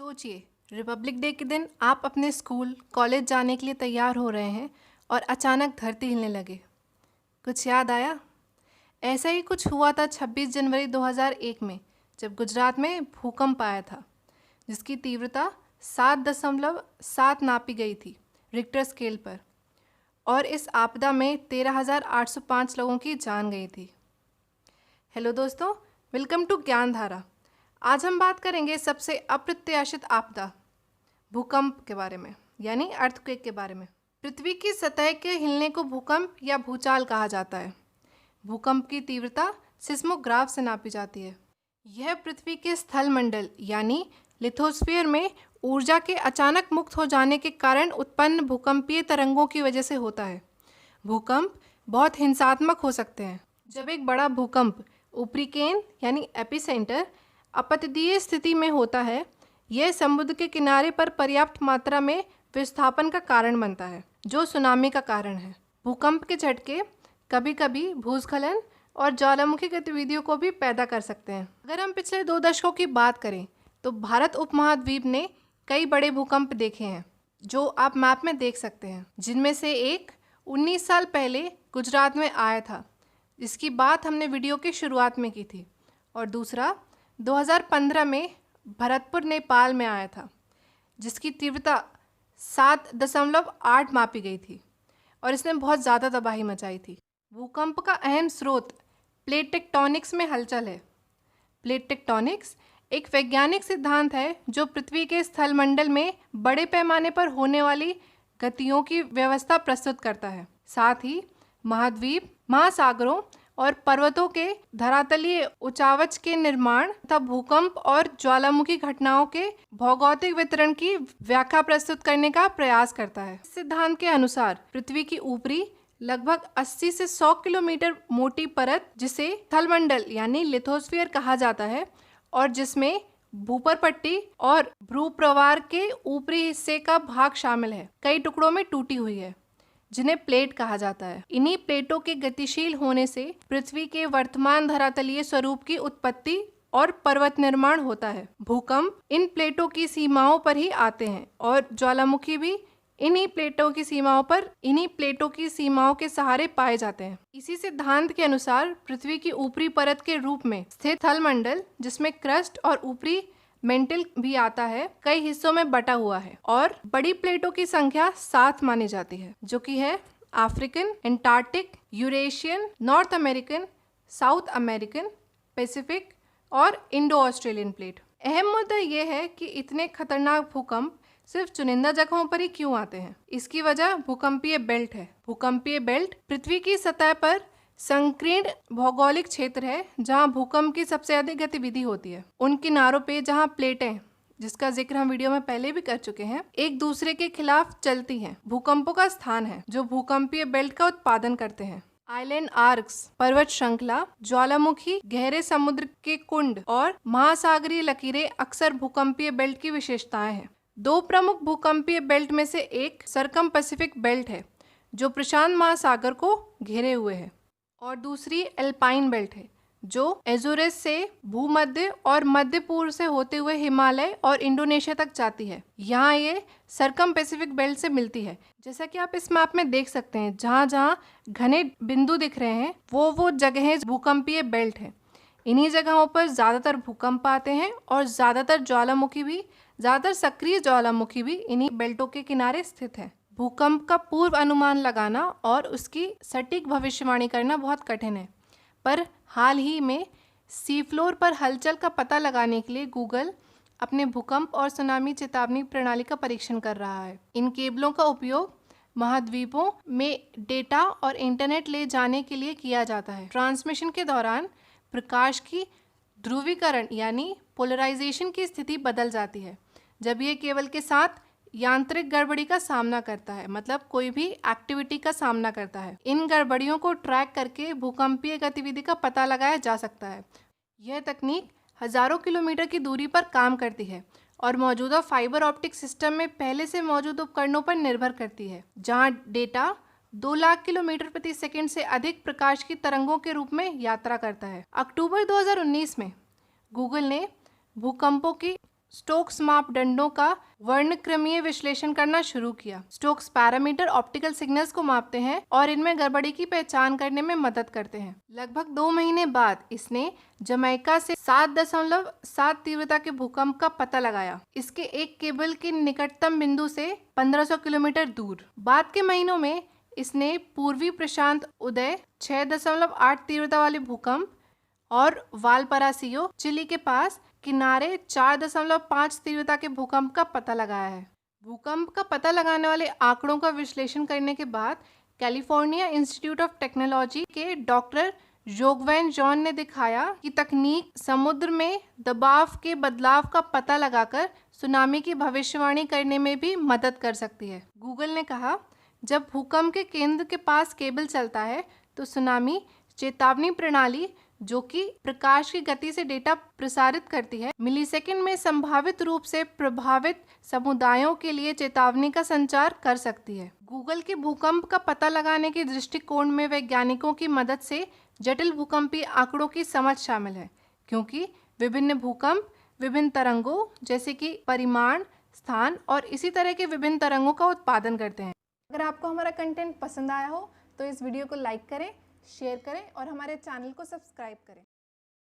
सोचिए, Republic day के दिन आप अपने स्कूल कॉलेज जाने के लिए तैयार हो रहे हैं और अचानक धरती हिलने लगे। कुछ याद आया? ऐसा ही कुछ हुआ था 26 जनवरी 2001 में, जब गुजरात में भूकंप आया था, जिसकी तीव्रता 7.7 नापी गई थी रिक्टर स्केल पर। और इस आपदा में 13,805 लोगों की जान गई थी। हेलो दोस्तों, वेलकम टू ज्ञानधारा। आज हम बात करेंगे सबसे अप्रत्याशित आपदा भूकंप के बारे में, यानी अर्थक्वेक के बारे में। पृथ्वी की सतह के हिलने को भूकंप या भूचाल कहा जाता है। भूकंप की तीव्रता सिस्मोग्राफ से नापी जाती है। यह पृथ्वी के स्थल मंडल यानी लिथोस्फीयर में ऊर्जा के अचानक मुक्त हो जाने के कारण उत्पन्न भूकंपीय तरंगों की वजह से होता है। भूकंप बहुत हिंसात्मक हो सकते हैं। जब एक बड़ा भूकंप ऊपरी केंद्र यानी एपिसेंटर अपतटीय स्थिति में होता है, यह समुद्र के किनारे पर पर्याप्त मात्रा में विस्थापन का कारण बनता है, जो सुनामी का कारण है। भूकंप के झटके कभी कभी भूस्खलन और ज्वालामुखी गतिविधियों को भी पैदा कर सकते हैं। अगर हम पिछले 2 दशकों की बात करें तो भारत उपमहाद्वीप ने कई बड़े भूकंप देखे हैं, जो आप मैप में देख सकते हैं। जिनमें से एक 19 साल पहले गुजरात में आया था, जिसकी बात हमने वीडियो की शुरुआत में की थी, और दूसरा 2015 में भरतपुर नेपाल में आया था, जिसकी तीव्रता 7.8 मापी गई थी और इसने बहुत ज़्यादा तबाही मचाई थी। भूकंप का अहम स्रोत प्लेट टेक्टोनिक्स में हलचल है। प्लेट टेक्टोनिक्स एक वैज्ञानिक सिद्धांत है जो पृथ्वी के स्थल मंडल में बड़े पैमाने पर होने वाली गतियों की व्यवस्था प्रस्तुत करता है। साथ ही महाद्वीप, महासागरों और पर्वतों के धरातलीय उचावच के निर्माण तथा भूकंप और ज्वालामुखी घटनाओं के भौगोलिक वितरण की व्याख्या प्रस्तुत करने का प्रयास करता है। इस सिद्धांत के अनुसार पृथ्वी की ऊपरी लगभग 80 से 100 किलोमीटर मोटी परत, जिसे थलमंडल यानी लिथोस्फीयर कहा जाता है, और जिसमें भूपर पट्टी और भूप्रवार के ऊपरी हिस्से का भाग शामिल है, कई टुकड़ों में टूटी हुई है, जिन्हें प्लेट कहा जाता है। इन्हीं प्लेटों के गतिशील होने से पृथ्वी के वर्तमान धरातलीय स्वरूप की उत्पत्ति और पर्वत निर्माण होता है। भूकंप इन प्लेटों की सीमाओं पर ही आते हैं और ज्वालामुखी भी इन्हीं प्लेटों की सीमाओं के सहारे पाए जाते हैं। इसी सिद्धांत के अनुसार पृथ्वी की ऊपरी परत के रूप में स्थित थलमंडल, जिसमें क्रस्ट और ऊपरी मेंटल भी आता है, कई हिस्सों में बटा हुआ है और बड़ी प्लेटों की संख्या 7 मानी जाती है, जो कि है African, Antarctic, Eurasian, north American, south American, Pacific और इंडो ऑस्ट्रेलियन प्लेट। अहम मुद्दा यह है कि इतने खतरनाक भूकंप सिर्फ चुनिंदा जगहों पर ही क्यों आते हैं। इसकी वजह भूकंपीय बेल्ट है। भूकंपीय बेल्ट पृथ्वी की सतह पर संकीर्ण भौगोलिक क्षेत्र है जहां भूकंप की सबसे अधिक गतिविधि होती है। उन किनारों पे जहां प्लेटें, जिसका जिक्र हम वीडियो में पहले भी कर चुके हैं, एक दूसरे के खिलाफ चलती हैं, भूकंपों का स्थान है जो भूकंपीय बेल्ट का उत्पादन करते हैं। आइलैंड आर्क्स, पर्वत श्रृंखला, ज्वालामुखी, गहरे समुद्र के कुंड और महासागरीय लकीरें अक्सर भूकंपीय बेल्ट की विशेषताएं हैं। 2 प्रमुख भूकंपीय बेल्ट में से एक सर्कम पैसिफिक बेल्ट है, जो प्रशांत महासागर को घेरे हुए है, और दूसरी एल्पाइन बेल्ट है, जो एजोरेस से भूमध्य और मध्य पूर्व से होते हुए हिमालय और इंडोनेशिया तक जाती है। यहाँ ये सर्कम पैसिफिक बेल्ट से मिलती है। जैसा कि आप इस मैप में देख सकते हैं, जहाँ जहाँ घने बिंदु दिख रहे हैं, वो जगहें भूकंपीय बेल्ट है। इन्हीं जगहों पर ज़्यादातर भूकंप आते हैं और ज़्यादातर सक्रिय ज्वालामुखी भी इन्हीं बेल्टों के किनारे स्थित है। भूकंप का पूर्व अनुमान लगाना और उसकी सटीक भविष्यवाणी करना बहुत कठिन है, पर हाल ही में सी फ्लोर पर हलचल का पता लगाने के लिए गूगल अपने भूकंप और सुनामी चेतावनी प्रणाली का परीक्षण कर रहा है। इन केबलों का उपयोग महाद्वीपों में डेटा और इंटरनेट ले जाने के लिए किया जाता है। ट्रांसमिशन के दौरान प्रकाश की ध्रुवीकरण यानी पोलराइजेशन की स्थिति बदल जाती है जब यह केबल के साथ यांत्रिक गड़बड़ी का सामना करता है, मतलब कोई भी एक्टिविटी का सामना करता है। इन गड़बड़ियों को ट्रैक करके भूकंपीय गतिविधि का पता लगाया जा सकता है। यह तकनीक हजारों किलोमीटर की दूरी पर काम करती है और मौजूदा फाइबर ऑप्टिक सिस्टम में पहले से मौजूद उपकरणों पर निर्भर करती है, जहां डेटा 2 लाख किलोमीटर प्रति सेकंड से अधिक प्रकाश की तरंगों के रूप में यात्रा करता है। अक्टूबर 2019 में गूगल ने भूकंपों की स्टोक्स मापदंडों का वर्णक्रमीय विश्लेषण करना शुरू किया। स्टोक्स पैरामीटर ऑप्टिकल सिग्नल्स को मापते हैं और इनमें गड़बड़ी की पहचान करने में मदद करते हैं। लगभग 2 महीने बाद इसने जमैका से 7.7 तीव्रता के भूकंप का पता लगाया, इसके एक केबल के निकटतम बिंदु से 1500 किलोमीटर दूर। बाद के महीनों में इसने पूर्वी प्रशांत उदय 6.8 तीव्रता वाले भूकंप और वालपरासियो चिली के पास किनारे 4.5 तीव्रता के भूकंप का पता लगाया है। भूकंप का पता लगाने वाले आंकड़ों का विश्लेषण करने के बाद कैलिफोर्निया इंस्टीट्यूट ऑफ टेक्नोलॉजी के डॉक्टर जोगवैन जॉन ने दिखाया कि तकनीक समुद्र में दबाव के बदलाव का पता लगाकर सुनामी की भविष्यवाणी करने में भी मदद कर सकती है। गूगल ने कहा, जब भूकंप के केंद्र के पास केबल चलता है तो सुनामी चेतावनी प्रणाली, जो कि प्रकाश की गति से डेटा प्रसारित करती है, मिलीसेकंड में संभावित रूप से प्रभावित समुदायों के लिए चेतावनी का संचार कर सकती है। गूगल के भूकंप का पता लगाने के दृष्टिकोण में वैज्ञानिकों की मदद से जटिल भूकंपीय आंकड़ों की समझ शामिल है, क्योंकि विभिन्न भूकंप विभिन्न तरंगों जैसे कि परिमाण, स्थान और इसी तरह के विभिन्न तरंगों का उत्पादन करते हैं। अगर आपको हमारा कंटेंट पसंद आया हो तो इस वीडियो को लाइक करें, शेयर करें और हमारे चैनल को सब्सक्राइब करें।